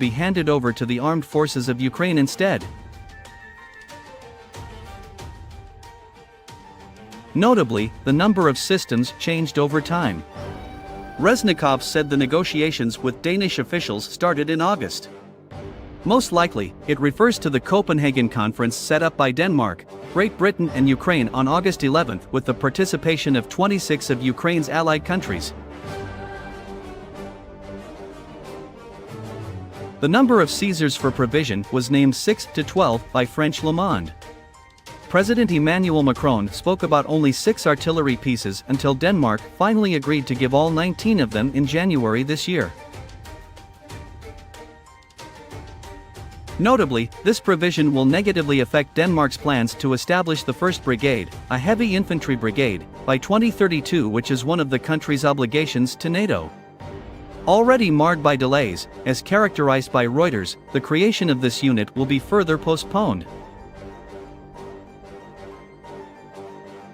be handed over to the armed forces of Ukraine instead. Notably, the number of systems changed over time. Reznikov said the negotiations with Danish officials started in August. Most likely, it refers to the Copenhagen conference set up by Denmark, Great Britain and Ukraine on August 11 with the participation of 26 of Ukraine's allied countries. The number of Caesars for provision was named 6 to 12 by French Le Monde. President Emmanuel Macron spoke about only 6 artillery pieces until Denmark finally agreed to give all 19 of them in January this year. Notably, this provision will negatively affect Denmark's plans to establish the 1st Brigade, a heavy infantry brigade, by 2032, which is one of the country's obligations to NATO. Already marred by delays, as characterized by Reuters, the creation of this unit will be further postponed.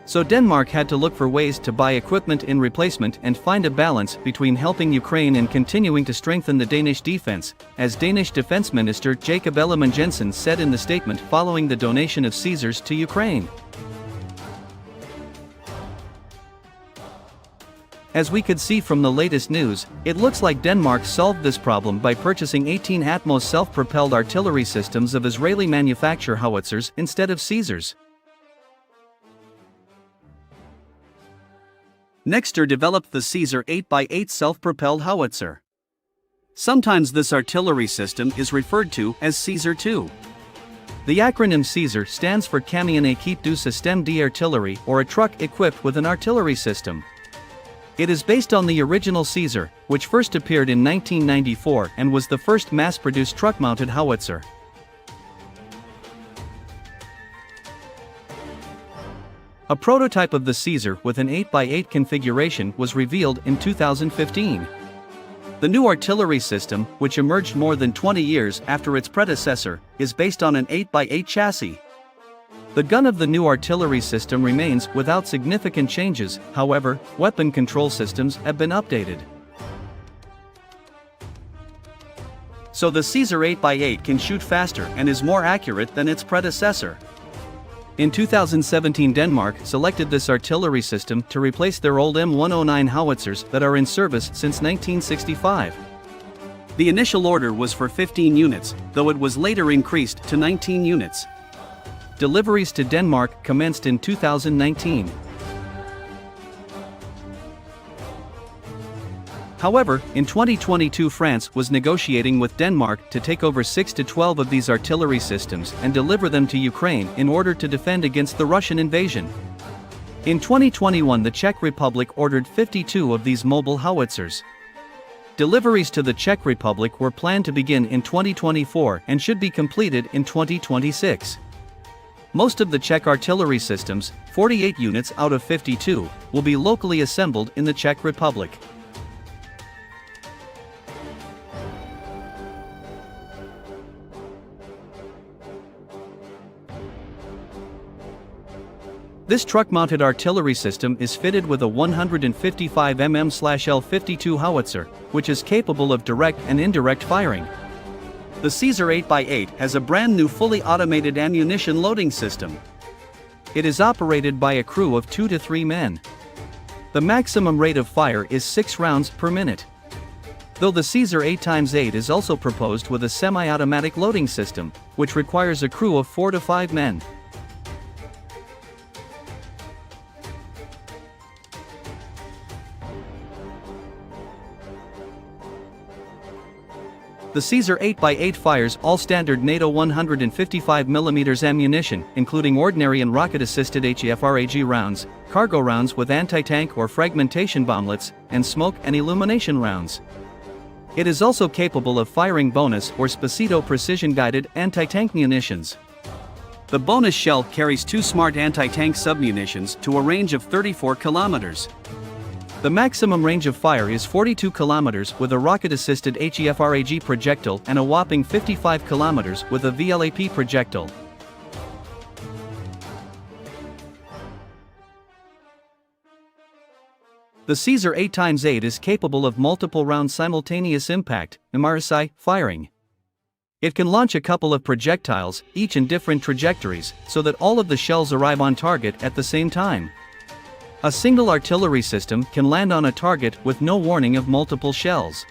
So Denmark had to look for ways to buy equipment in replacement and find a balance between helping Ukraine and continuing to strengthen the Danish defense, as Danish Defense Minister Jakob Ellemann-Jensen said in the statement following the donation of Caesars to Ukraine. As we could see from the latest news, it looks like Denmark solved this problem by purchasing 18 Atmos self-propelled artillery systems of Israeli manufacture howitzers instead of Caesars. Nexter developed the Caesar 8x8 self-propelled howitzer. Sometimes this artillery system is referred to as Caesar 2. The acronym Caesar stands for Camion équipe du système d'artillerie, or a truck equipped with an artillery system. It is based on the original Caesar, which first appeared in 1994 and was the first mass-produced truck-mounted howitzer. A prototype of the Caesar with an 8x8 configuration was revealed in 2015. The new artillery system, which emerged more than 20 years after its predecessor, is based on an 8x8 chassis. The gun of the new artillery system remains without significant changes, however, weapon control systems have been updated. So the Caesar 8x8 can shoot faster and is more accurate than its predecessor. In 2017, Denmark selected this artillery system to replace their old M109 howitzers that are in service since 1965. The initial order was for 15 units, though it was later increased to 19 units. Deliveries to Denmark commenced in 2019. However, in 2022 France was negotiating with Denmark to take over 6 to 12 of these artillery systems and deliver them to Ukraine in order to defend against the Russian invasion. In 2021, the Czech Republic ordered 52 of these mobile howitzers. Deliveries to the Czech Republic were planned to begin in 2024 and should be completed in 2026. Most of the Czech artillery systems, 48 units out of 52, will be locally assembled in the Czech Republic. This truck-mounted artillery system is fitted with a 155 mm/L52 howitzer, which is capable of direct and indirect firing. The Caesar 8x8 has a brand new fully automated ammunition loading system. It is operated by a crew of 2 to 3 men. The maximum rate of fire is 6 rounds per minute. Though the Caesar 8x8 is also proposed with a semi-automatic loading system, which requires a crew of 4 to 5 men. The Caesar 8x8 fires all standard NATO 155 mm ammunition, including ordinary and rocket-assisted HEFRAG rounds, cargo rounds with anti-tank or fragmentation bomblets, and smoke and illumination rounds. It is also capable of firing bonus or Spacito precision-guided anti-tank munitions. The bonus shell carries 2 smart anti-tank submunitions to a range of 34 kilometers. The maximum range of fire is 42 kilometers with a rocket-assisted HEFRAG projectile and a whopping 55 kilometers with a VLAP projectile. The Caesar 8x8 is capable of multiple round simultaneous impact (MRSI) firing. It can launch a couple of projectiles, each in different trajectories, so that all of the shells arrive on target at the same time. A single artillery system can land on a target with no warning of multiple shells.